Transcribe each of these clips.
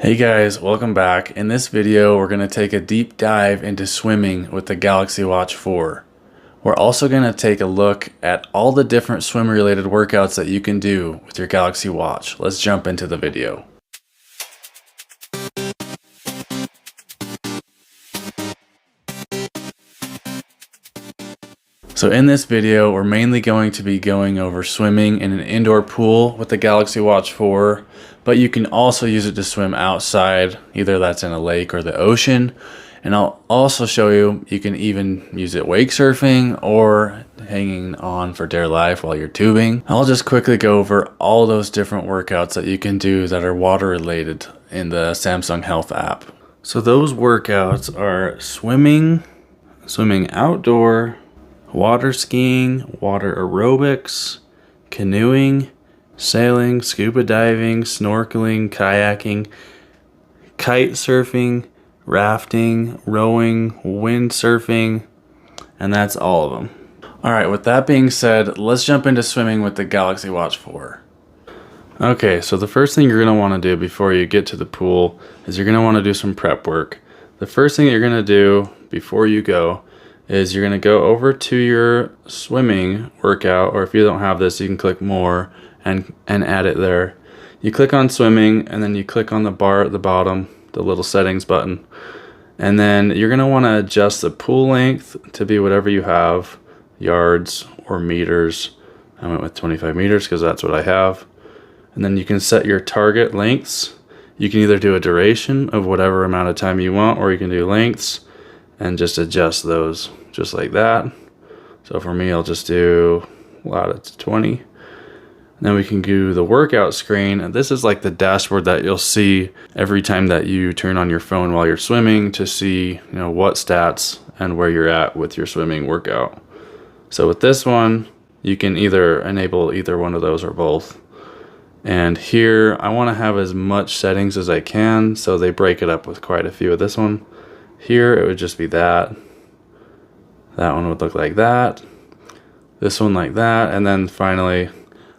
Hey guys, welcome back. In this video, we're going to take a deep dive into swimming with the Galaxy Watch 4. We're also going to take a look at all the different swim-related workouts that you can do with your Galaxy Watch. Let's jump into the video. So in this video, we're mainly going to be going over swimming in an indoor pool with the Galaxy Watch 4, but you can also use it to swim outside, either that's in a lake or the ocean. And I'll also show you can even use it wake surfing or hanging on for dear life while you're tubing. I'll just quickly go over all those different workouts that you can do that are water related in the Samsung Health app. So those workouts are swimming outdoor, water skiing, water aerobics, canoeing, sailing, scuba diving, snorkeling, kayaking, kite surfing, rafting, rowing, windsurfing, and that's all of them. Alright, with that being said, let's jump into swimming with the Galaxy Watch 4. Okay, so the first thing you're going to want to do before you get to the pool is you're going to want to do some prep work. The first thing that you're going to do before you go is you're going to go over to your swimming workout, or if you don't have this, you can click more and add it there. You click on swimming and then you click on the bar at the bottom, the little settings button, and then you're going to want to adjust the pool length to be whatever you have, yards or meters. I went with 25 meters because that's what I have. And then you can set your target lengths. You can either do a duration of whatever amount of time you want, or you can do lengths and just adjust those just like that. So for me, I'll just do allowed it to 20. And then we can do the workout screen, and this is like the dashboard that you'll see every time that you turn on your phone while you're swimming to see, what stats and where you're at with your swimming workout. So with this one, you can either enable either one of those or both. And here I want to have as much settings as I can, so they break it up with quite a few. With this one here, it would just be that one would look like that, this one like that, and then finally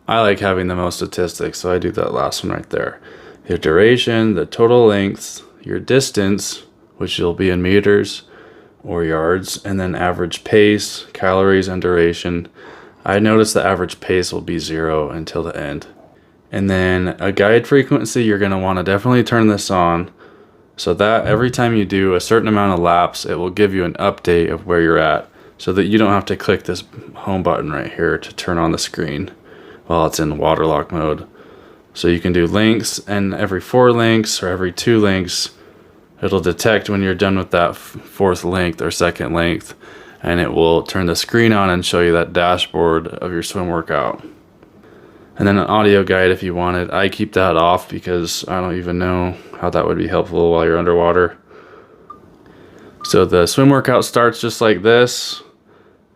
I like having the most statistics, so I do that last one right there. Your duration, the total length, your distance, which will be in meters or yards, and then average pace, calories, and duration. I notice the average pace will be 0 until the end. And then a guide frequency, you're going to want to definitely turn this on, so that every time you do a certain amount of laps, it will give you an update of where you're at, so that you don't have to click this home button right here to turn on the screen while it's in Waterlock mode. So you can do lengths, and every 4 lengths or every 2 lengths, it'll detect when you're done with that 4th length or 2nd length, and it will turn the screen on and show you that dashboard of your swim workout. And then an audio guide if you wanted. I keep that off because I don't even know how that would be helpful while you're underwater. So the swim workout starts just like this.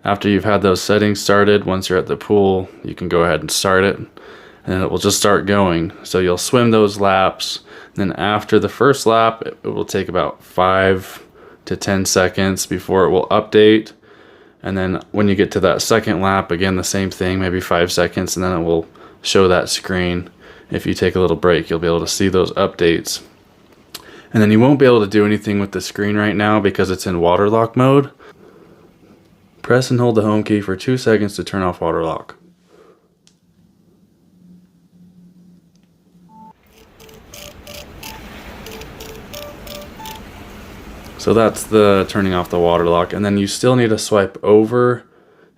After you've had those settings started, once you're at the pool, you can go ahead and start it, and it will just start going. So you'll swim those laps. Then after the first lap, it will take about 5 to 10 seconds before it will update. And then when you get to that 2nd lap, again, the same thing, maybe 5 seconds, and then it will show that screen. If you take a little break, you'll be able to see those updates. And then you won't be able to do anything with the screen right now because it's in Waterlock mode. Press and hold the home key for 2 seconds to turn off Waterlock. So that's the turning off the Waterlock, and then you still need to swipe over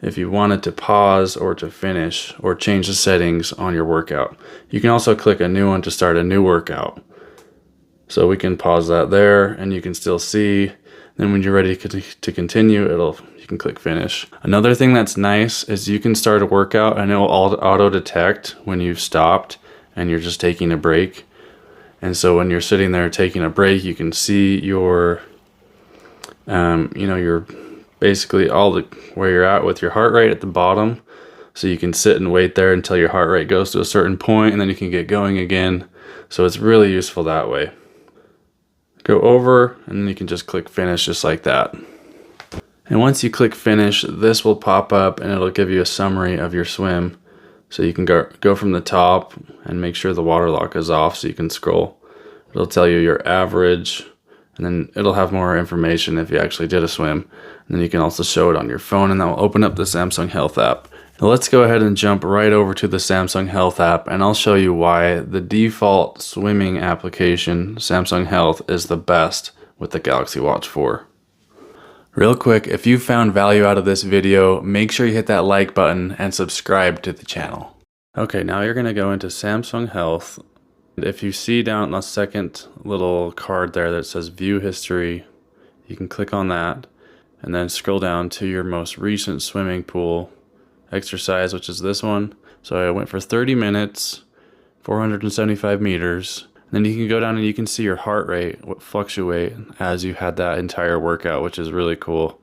if you wanted to pause or to finish or change the settings on your workout. You can also click a new one to start a new workout. So we can pause that there, and you can still see. Then when you're ready to continue, you can click finish. Another thing that's nice is you can start a workout and it will auto detect when you've stopped and you're just taking a break. And so when you're sitting there taking a break, you can see your your basically where you're at with your heart rate at the bottom. So you can sit and wait there until your heart rate goes to a certain point, and then you can get going again. So it's really useful that way. Go over, and then you can just click finish just like that. And once you click finish, this will pop up and it'll give you a summary of your swim. So you can go from the top and make sure the Waterlock is off so you can scroll It'll tell you your average, and then it'll have more information if you actually did a swim. And then you can also show it on your phone, and that will open up the Samsung Health app. Now let's go ahead and jump right over to the Samsung Health app, and I'll show you why the default swimming application, Samsung Health, is the best with the Galaxy Watch 4. Real quick, if you found value out of this video, make sure you hit that like button and subscribe to the channel. Okay, now you're going to go into Samsung Health. If you see down on the second little card there that says View History, you can click on that and then scroll down to your most recent swimming pool exercise, which is this one. So I went for 30 minutes, 475 meters. Then you can go down and you can see your heart rate fluctuate as you had that entire workout, which is really cool.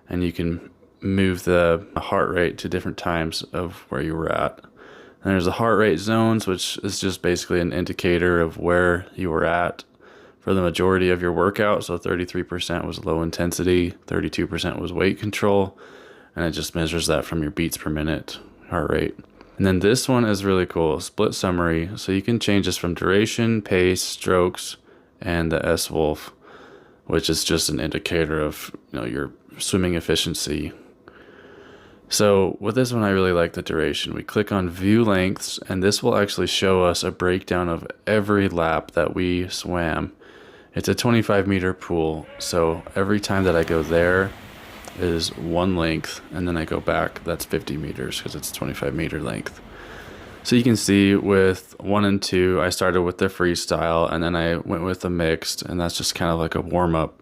And you can move the heart rate to different times of where you were at. And there's the heart rate zones, which is just basically an indicator of where you were at for the majority of your workout. So 33% was low intensity, 32% was weight control, and it just measures that from your beats per minute heart rate. And then this one is really cool, split summary. So you can change this from duration, pace, strokes, and the S-Wolf, which is just an indicator of your swimming efficiency. So with this one, I really like the duration. We click on view lengths, and this will actually show us a breakdown of every lap that we swam. It's a 25-meter pool, so every time that I go there is one length, and then I go back, that's 50 meters because it's 25-meter length. So you can see with 1 and 2, I started with the freestyle, and then I went with the mixed, and that's just kind of like a warm-up.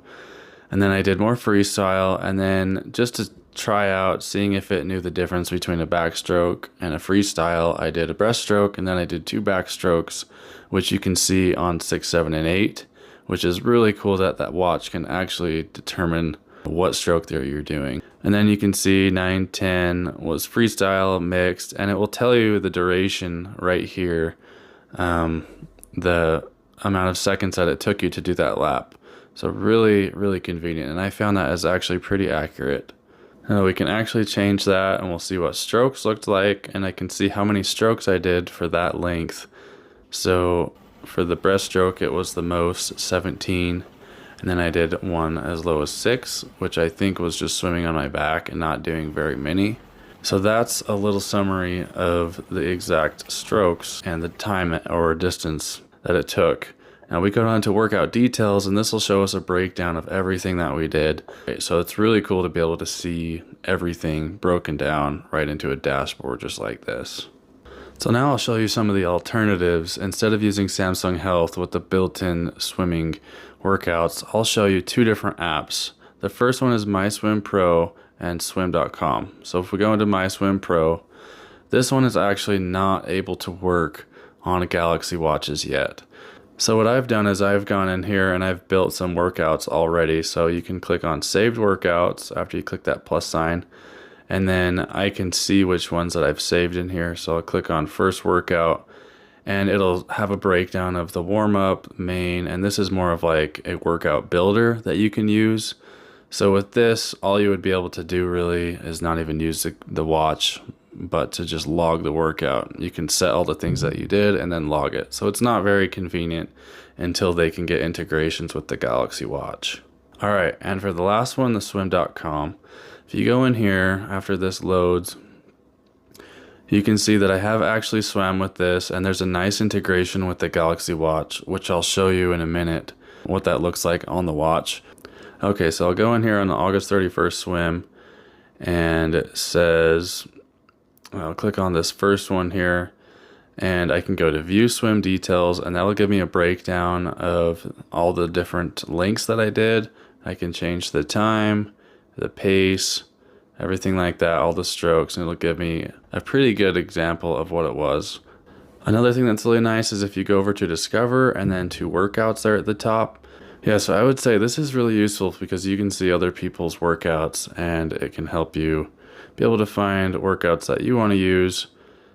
And then I did more freestyle, and then just to try out, seeing if it knew the difference between a backstroke and a freestyle, I did a breaststroke, and then I did 2 backstrokes, which you can see on 6, 7, and 8, which is really cool that that watch can actually determine what stroke there you're doing. And then you can see 9, 10 was freestyle, mixed, and it will tell you the duration right here, the amount of seconds that it took you to do that lap. So really, really convenient, and I found that is actually pretty accurate. We can actually change that, and we'll see what strokes looked like, and I can see how many strokes I did for that length. So for the breaststroke, it was the most, 17. And then I did one as low as 6, which I think was just swimming on my back and not doing very many. So that's a little summary of the exact strokes and the time or distance that it took. Now we go on to workout details, and this will show us a breakdown of everything that we did. So it's really cool to be able to see everything broken down right into a dashboard just like this. So now I'll show you some of the alternatives. Instead of using Samsung Health with the built-in swimming workouts, I'll show you 2 different apps. The first one is MySwim Pro and Swim.com. So if we go into MySwim Pro, this one is actually not able to work on Galaxy Watches yet. So what I've done is I've gone in here and I've built some workouts already. So you can click on Saved Workouts after you click that plus sign, and then I can see which ones that I've saved in here. So I'll click on First Workout, and it'll have a breakdown of the warm-up, main, and this is more of like a workout builder that you can use. So with this, all you would be able to do really is not even use the watch, but to just log the workout. You can set all the things that you did and then log it. So it's not very convenient until they can get integrations with the Galaxy Watch. All right, and for the last one, the Swim.com. If you go in here after this loads, you can see that I have actually swam with this, and there's a nice integration with the Galaxy Watch, which I'll show you in a minute what that looks like on the watch. Okay, so I'll go in here on the August 31st swim, and it says, I'll click on this first one here, and I can go to view swim details, and that'll give me a breakdown of all the different lengths that I did. I can change the time, the pace, everything like that, all the strokes, and it'll give me a pretty good example of what it was. Another thing that's really nice is if you go over to Discover and then to Workouts there at the top. Yeah, so I would say this is really useful because you can see other people's workouts, and it can help you be able to find workouts that you want to use.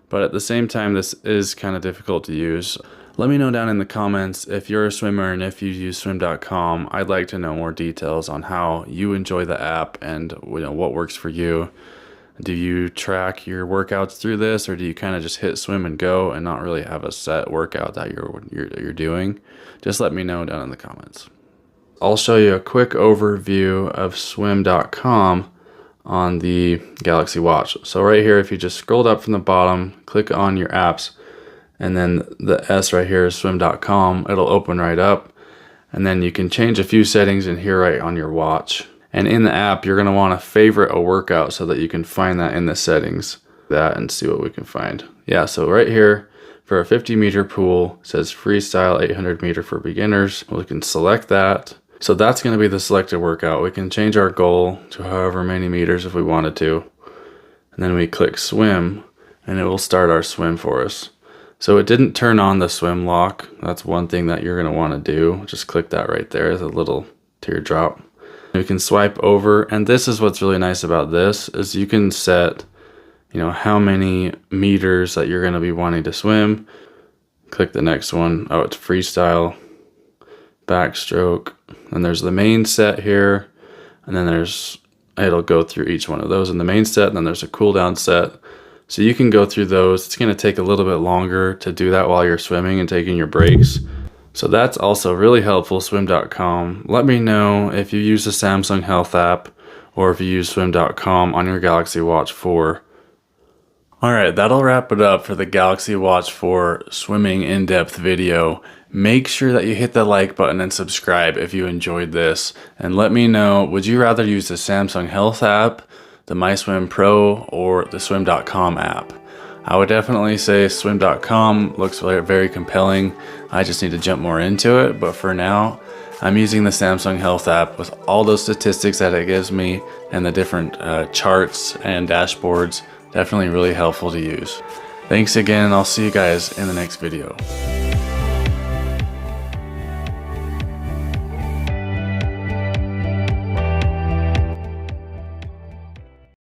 But at the same time, this is kind of difficult to use. Let me know down in the comments if you're a swimmer and if you use swim.com. I'd like to know more details on how you enjoy the app and what works for you. Do you track your workouts through this, or do you kind of just hit swim and go and not really have a set workout that you're doing? Just let me know down in the comments. I'll show you a quick overview of swim.com on the Galaxy Watch. So right here, if you just scrolled up from the bottom, click on your apps, and then the S right here is swim.com, it'll open right up. And then you can change a few settings in here right on your watch. And in the app, you're gonna wanna favorite a workout so that you can find that in the settings, and see what we can find. Yeah, so right here, for a 50-meter pool, it says freestyle 800-meter for beginners. We can select that. So that's gonna be the selected workout. We can change our goal to however many meters if we wanted to. And then we click swim, and it will start our swim for us. So it didn't turn on the swim lock. That's one thing that you're gonna wanna do. Just click that right there as a little teardrop. We can swipe over, and this is what's really nice about this, is you can set, how many meters that you're gonna be wanting to swim. Click the next one. Oh, it's freestyle, backstroke, and there's the main set here, and then it'll go through each one of those in the main set, and then there's a cool down set. So you can go through those. It's gonna take a little bit longer to do that while you're swimming and taking your breaks. So that's also really helpful, swim.com. Let me know if you use the Samsung Health app or if you use swim.com on your Galaxy Watch 4. All right, that'll wrap it up for the Galaxy Watch 4 swimming in-depth video. Make sure that you hit the like button and subscribe if you enjoyed this. And let me know, would you rather use the Samsung Health app, the MySwim Pro, or the swim.com app? I would definitely say swim.com looks very compelling. I just need to jump more into it, but for now, I'm using the Samsung Health app with all those statistics that it gives me and the different charts and dashboards. Definitely really helpful to use. Thanks again, and I'll see you guys in the next video.